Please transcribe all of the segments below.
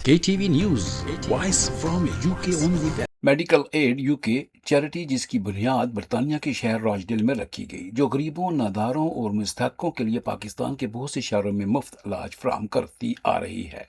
KTV News, Voice from UK only. Medical aid UK charity جس کی بنیاد برطانیہ کے شہر راجڈیل میں رکھی گئی، جو غریبوں، ناداروں اور مستحقوں کے لیے پاکستان کے بہت سے شہروں میں مفت علاج فراہم کرتی آ رہی ہے۔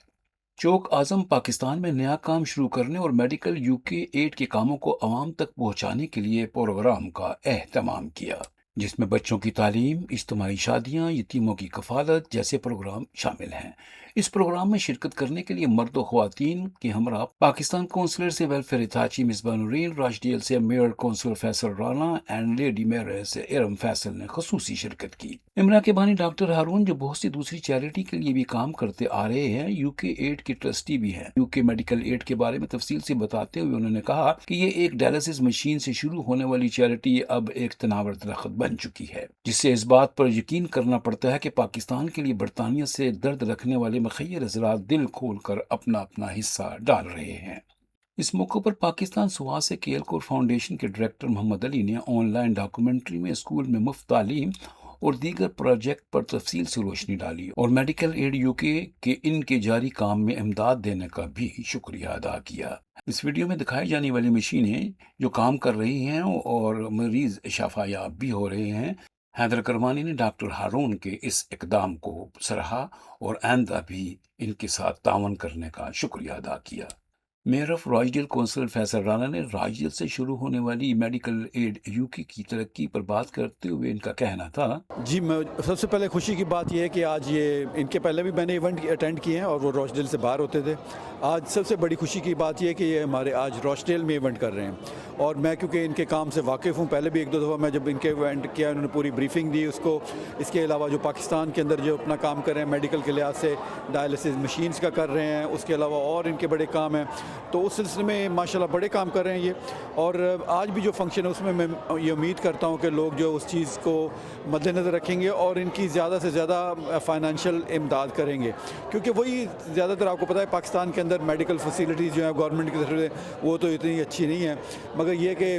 چوک اعظم پاکستان میں نیا کام شروع کرنے اور میڈیکل UK ایڈ کے کاموں کو عوام تک پہنچانے کے لیے پروگرام کا اہتمام کیا، جس میں بچوں کی تعلیم، اجتماعی شادیاں، یتیموں کی کفالت جیسے پروگرام شامل ہیں۔ اس پروگرام میں شرکت کرنے کے لیے مرد و خواتین کے ہمراہ پاکستان کونسلر سے welfare authority Misbah Noreen, Rochdale سے mayor councillor Faisal Rana and lady mayor سے ارم فیصل نے خصوصی شرکت کی۔ امرا کے بانی ڈاکٹر ہارون، جو بہت سی دوسری چیریٹی کے لیے بھی کام کرتے آ رہے ہیں، UK ایڈ کے ٹرسٹی بھی ہیں، UK میڈیکل ایڈ کے بارے میں تفصیل سے بتاتے ہوئے انہوں نے کہا کہ یہ ایک ڈائلسس مشین سے شروع ہونے والی چیریٹی اب ایک تناور درخت بن چکی ہے، جس سے اس بات پر یقین کرنا پڑتا ہے کہ پاکستان کے لیے برطانیہ سے درد رکھنے والے مخیر حضرات دل کھول کر اپنا حصہ ڈال رہے ہیں۔ اس موقع پر پاکستان سواس کیلکور فاؤنڈیشن کے ڈائریکٹر محمد علی نے آن لائن ڈاکومنٹری میں اسکول میں مفت تعلیم اور دیگر پروجیکٹ پر تفصیل سے روشنی ڈالی اور میڈیکل ایڈ UK کے ان کے جاری کام میں امداد دینے کا بھی شکریہ ادا کیا۔ اس ویڈیو میں دکھائی جانے والی مشینیں جو کام کر رہی ہیں اور مریض شفا یاب بھی ہو رہے ہیں، حیدر کرمانی نے ڈاکٹر ہارون کے اس اقدام کو سراہا اور آئندہ بھی ان کے ساتھ تعاون کرنے کا شکریہ ادا کیا۔ Mayor of Rochdale councillor Faisal Rana نے راجڈیل سے شروع ہونے والی میڈیکل ایڈ UK کی ترقی پر بات کرتے ہوئے ان کا کہنا تھا، جی، میں سب سے پہلے خوشی کی بات یہ ہے کہ آج یہ ان کے پہلے بھی میں نے ایونٹ اٹینڈ کیے ہیں اور وہ راجڈیل سے باہر ہوتے تھے۔ آج سب سے بڑی خوشی کی بات یہ ہے کہ یہ ہمارے آج راجڈیل میں ایونٹ کر رہے ہیں، اور میں کیونکہ ان کے کام سے واقف ہوں، پہلے بھی ایک دو دفعہ میں جب ان کے ایونٹ کیا انہوں نے پوری بریفنگ دی اس کو۔ اس کے علاوہ جو پاکستان کے اندر جو اپنا کام کر رہے ہیں میڈیکل کے لحاظ سے، ڈائلسس مشینز کا کر رہے ہیں، اس کے علاوہ اور ان کے بڑے کام ہیں، تو اس سلسلے میں ماشاءاللہ بڑے کام کر رہے ہیں یہ۔ اور آج بھی جو فنکشن ہے اس میں میں یہ امید کرتا ہوں کہ لوگ جو اس چیز کو مد نظر رکھیں گے اور ان کی زیادہ سے زیادہ فائنینشیل امداد کریں گے، کیونکہ وہی زیادہ تر آپ کو پتہ ہے پاکستان کے اندر میڈیکل فیسیلٹیز جو ہیں گورنمنٹ کی طرف سے وہ تو اتنی اچھی نہیں ہیں، مگر یہ کہ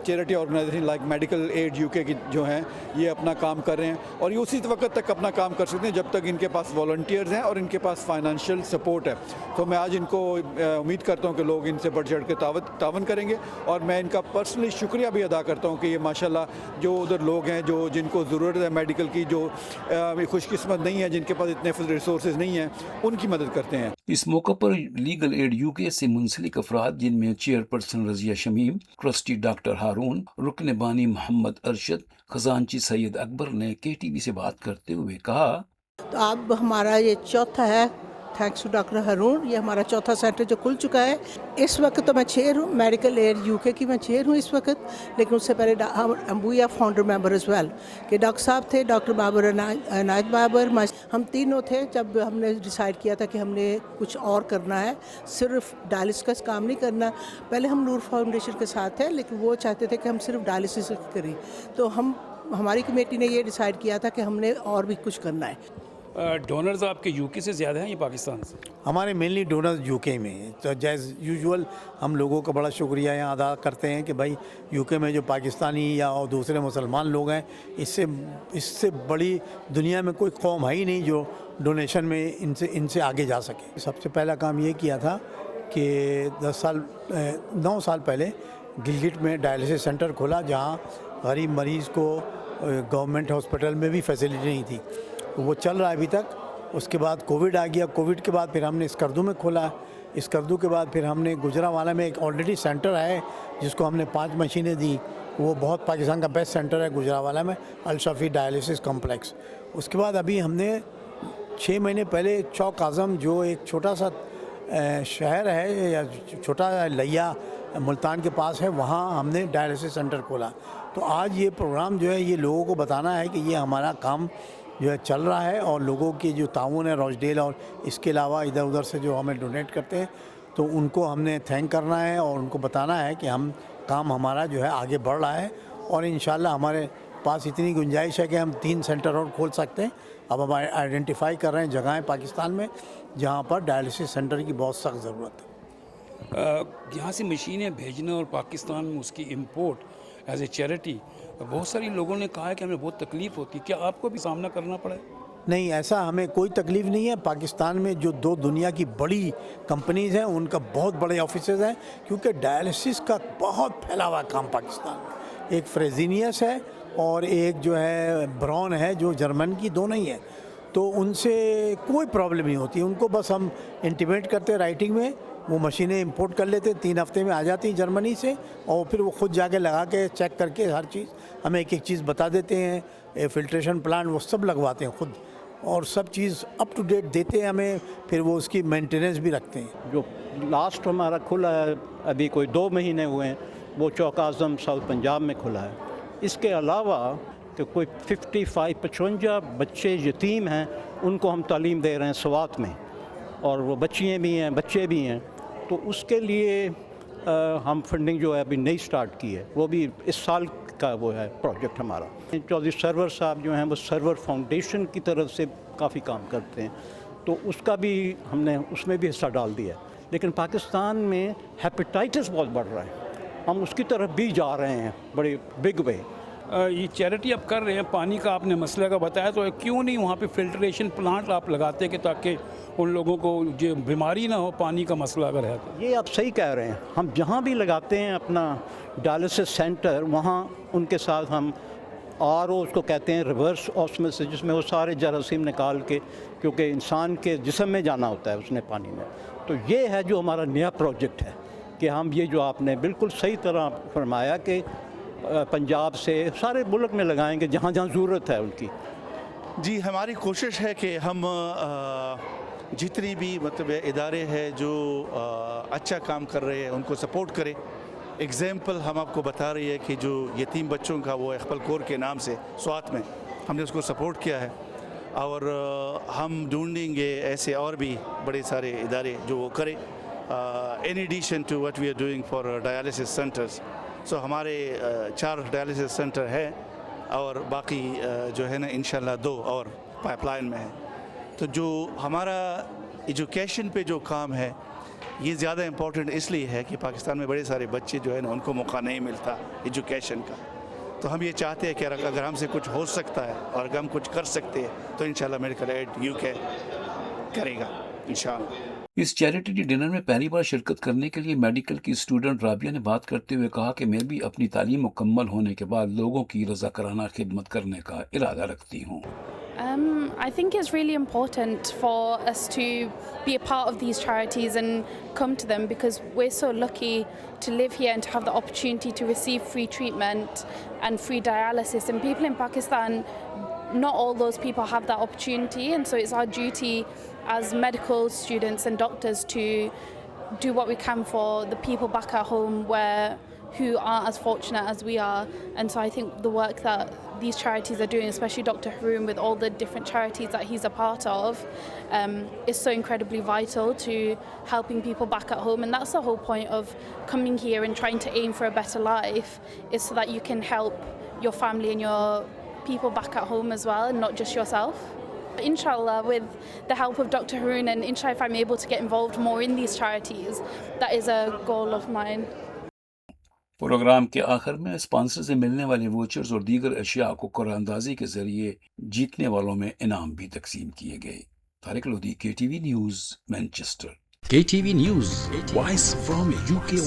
charity organisation like medical aid UK کی جو ہیں یہ اپنا کام کر رہے ہیں، اور یہ اسی وقت تک اپنا کام کر سکتے ہیں جب تک ان کے پاس والنٹیئرز ہیں اور ان کے پاس فائنینشیل سپورٹ ہے۔ تو میں آج ان کو امید کرتا ہوں کہ لوگ ان سے بڑھ چڑھ کے تعاون کریں گے، اور میں ان کا پرسنلی شکریہ بھی ادا کرتا ہوں کہ یہ ماشاءاللہ جو ادھر لوگ ہیں جو جن کو ضرورت ہے میڈیکل کی، جو خوش قسمت نہیں ہے، جن کے پاس اتنے ریسورسز نہیں ہیں، ان کی مدد کرتے ہیں۔ اس موقع پر لیگل ایڈ UK سے منسلک افراد، جن میں chairperson Razia Shamim, trustee doctor Haroon, رکن بانی محمد ارشد، خزانچی سید اکبر نے KTV سے بات کرتے ہوئے کہا، تو اب ہمارا یہ چوتھا ہے، تھینکس ٹو ڈاکٹر ہارون، یہ ہمارا چوتھا سینٹر جو کھل چکا ہے۔ اس وقت تو میں چیئر ہوں، میڈیکل ایڈ UK کی میں چیئر ہوں اس وقت، لیکن اس سے پہلے we are founder member as well, کہ ڈاکٹر صاحب تھے، ڈاکٹر بابر عنایت بابر، ہم تینوں تھے جب ہم نے ڈیسائیڈ کیا تھا کہ ہم نے کچھ اور کرنا ہے، صرف ڈائلسس کا کام نہیں کرنا۔ پہلے ہم نور فاؤنڈیشن کے ساتھ تھے، لیکن وہ چاہتے تھے کہ ہم صرف ڈائلسس کریں، تو ہماری کمیٹی نے یہ ڈیسائیڈ کیا تھا کہ ہم نے اور بھی کچھ کرنا ہے۔ ڈونرز آپ کے UK سے زیادہ ہیں یا پاکستان سے؟ ہمارے مینلی ڈونرز UK میں ہیں، تو جیز یوزول ہم لوگوں کا بڑا شکریہ یہاں ادا کرتے ہیں کہ بھائی UK میں جو پاکستانی یا اور دوسرے مسلمان لوگ ہیں، اس سے بڑی دنیا میں کوئی قوم ہے ہی نہیں جو ڈونیشن میں ان سے آگے جا سکے۔ سب سے پہلا کام یہ کیا تھا کہ 9 سال پہلے گلگت میں ڈائلسس سینٹر کھولا، جہاں غریب مریض کو گورنمنٹ ہاسپٹل میں بھی فیسلٹی نہیں تھی، وہ چل رہا ہے ابھی تک۔ اس کے بعد کووڈ آ گیا، کووڈ کے بعد پھر ہم نے اسکردو میں کھولا، اسکردو کے بعد پھر ہم نے گجرانوالہ میں ایک آلریڈی سینٹر ہے جس کو ہم نے 5 مشینیں دی، وہ بہت پاکستان کا بیسٹ سینٹر ہے گجرانوالہ میں، الشفی ڈائلسس کمپلیکس۔ اس کے بعد ابھی ہم نے 6 مہینے پہلے چوک اعظم، جو ایک چھوٹا سا شہر ہے یا چھوٹا لیا ملتان کے پاس ہے، وہاں ہم نے ڈائلسس سینٹر کھولا۔ تو آج یہ پروگرام جو ہے یہ لوگوں کو بتانا ہے کہ یہ ہمارا کام جو ہے چل رہا ہے، اور لوگوں کی جو تعاون ہے راجڈیل اور اس کے علاوہ ادھر ادھر سے جو ہمیں ڈونیٹ کرتے ہیں، تو ان کو ہم نے تھینک کرنا ہے اور ان کو بتانا ہے کہ کام ہمارا جو ہے آگے بڑھ رہا ہے، اور انشاءاللہ ہمارے پاس اتنی گنجائش ہے کہ ہم 3 سینٹر اور کھول سکتے ہیں۔ اب ہم آئیڈینٹیفائی کر رہے ہیں جگہیں پاکستان میں جہاں پر ڈائلسس سینٹر کی بہت سخت ضرورت ہے۔ یہاں سے مشینیں بھیجنا اور پاکستان میں اس کی امپورٹ ایز اے چیریٹی، بہت ساری لوگوں نے کہا ہے کہ ہمیں بہت تکلیف ہوتی ہے، کیا آپ کو بھی سامنا کرنا پڑا ہے؟ نہیں ایسا ہمیں کوئی تکلیف نہیں ہے. پاکستان میں جو 2 دنیا کی بڑی کمپنیز ہیں ان کا بہت بڑے آفیسز ہیں, کیونکہ ڈائلسس کا بہت پھیلا ہوا کام پاکستان میں. ایک فریزینیس ہے اور ایک جو ہے براؤن ہے جو جرمن کی, دونوں ہی ہیں. تو ان سے کوئی پرابلم نہیں ہوتی. ان کو بس ہم انٹیمیٹ کرتے رائٹنگ میں, وہ مشینیں امپورٹ کر لیتے, 3 ہفتے میں آ جاتی جرمنی سے, اور پھر وہ خود جا کے لگا کے چیک کر کے ہر چیز ہمیں ایک ایک چیز بتا دیتے ہیں. فلٹریشن پلانٹ وہ سب لگواتے ہیں خود, اور سب چیز اپ ٹو ڈیٹ دیتے ہیں ہمیں. پھر وہ اس کی مینٹیننس بھی رکھتے ہیں. جو لاسٹ ہمارا کھلا ہے ابھی کوئی 2 مہینے ہوئے ہیں, وہ چوک اعظم ساؤتھ پنجاب میں کھلا ہے. اس کے علاوہ کہ کوئی 55 بچے یتیم ہیں, ان کو ہم تعلیم دے رہے ہیں سوات میں, اور وہ بچیاں بھی ہیں بچے بھی ہیں. تو اس کے لیے ہم فنڈنگ جو ہے ابھی نئی سٹارٹ کی ہے, وہ بھی اس سال کا وہ ہے پروجیکٹ ہمارا. چودھری سرور صاحب جو ہیں وہ سرور فاؤنڈیشن کی طرف سے کافی کام کرتے ہیں, تو اس کا بھی ہم نے اس میں بھی حصہ ڈال دیا ہے. لیکن پاکستان میں ہیپیٹائٹس بہت بڑھ رہا ہے, ہم اس کی طرف بھی جا رہے ہیں بڑے بگ وے. یہ چیریٹی آپ کر رہے ہیں, پانی کا آپ نے مسئلہ کا بتایا, تو کیوں نہیں وہاں پہ فلٹریشن پلانٹ آپ لگاتے کہ تاکہ ان لوگوں کو جو بیماری نہ ہو, پانی کا مسئلہ اگر ہے تو. یہ آپ صحیح کہہ رہے ہیں. ہم جہاں بھی لگاتے ہیں اپنا ڈائلسس سینٹر, وہاں ان کے ساتھ ہم اس کو کہتے ہیں ریورس آسموسس, جس میں وہ سارے جراثیم نکال کے, کیونکہ انسان کے جسم میں جانا ہوتا ہے اس نے پانی میں. تو یہ ہے جو ہمارا نیا پروجیکٹ ہے کہ ہم یہ جو آپ نے بالکل صحیح طرح فرمایا کہ پنجاب سے سارے ملک میں لگائیں گے جہاں جہاں ضرورت ہے ان کی. جی ہماری کوشش ہے کہ ہم جتنی بھی مطلب ادارے ہیں جو اچھا کام کر رہے ہیں ان کو سپورٹ کریں. ایگزامپل ہم آپ کو بتا رہی ہے کہ جو یتیم بچوں کا وہ اقبال کور کے نام سے سوات میں ہم نے اس کو سپورٹ کیا ہے, اور ہم ڈھونڈیں گے ایسے اور بھی بڑے سارے ادارے جو وہ کریں in addition to what we are doing for dialysis centers. سو ہمارے 4 ڈائلسس سینٹر ہے, اور باقی جو ہے نا انشاءاللہ 2 اور پائپ لائن میں ہے. تو جو ہمارا ایجوکیشن پہ جو کام ہے یہ زیادہ امپورٹنٹ اس لیے ہے کہ پاکستان میں بڑے سارے بچے جو ہے نا ان کو موقع نہیں ملتا ایجوکیشن کا. تو ہم یہ چاہتے ہیں کہ اگر ہم سے کچھ ہو سکتا ہے اور اگر ہم کچھ کر سکتے ہیں تو انشاءاللہ میڈیکل ایڈ UK کرے گا انشاءاللہ. اس چیریٹی ڈنر میں پہلی بار شرکت کرنے کے لیے میڈیکل کی اسٹوڈنٹ رابعہ نے بات کرتے ہوئے کہا کہ میں بھی اپنی تعلیم مکمل ہونے کے بعد لوگوں کی رضاکارانہ خدمت کرنے کا ارادہ رکھتی ہوں. I think it's really important for us to be a part of these charities and come to them, because we're so lucky to live here and to have the opportunity to receive free treatment and free dialysis. And people in Pakistan, not all those people have that opportunity, and so it's our duty as medical students and doctors to do what we can for the people back at home who aren't as fortunate as we are. And so I think the work that these charities are doing, especially Dr. Haroon with all the different charities that he's a part of, is so incredibly vital to helping people back at home. And that's the whole point of coming here and trying to aim for a better life, is so that you can help your family and your people back at home as well, and not just yourself. Inshallah, with the help of Dr. Haroon, and inshallah if I'm able to get involved more in these charities, that is a goal of mine. Programme کے آخر میں sponsor سے ملنے والے vouchers اور دیگر اشیاء کو قرعہ اندازی کے ذریعے جیتنے والوں میں انعام بھی تقسیم کیے گئے. Tariq Lodhi, KTV news, Manchester. KTV News, voice from UK.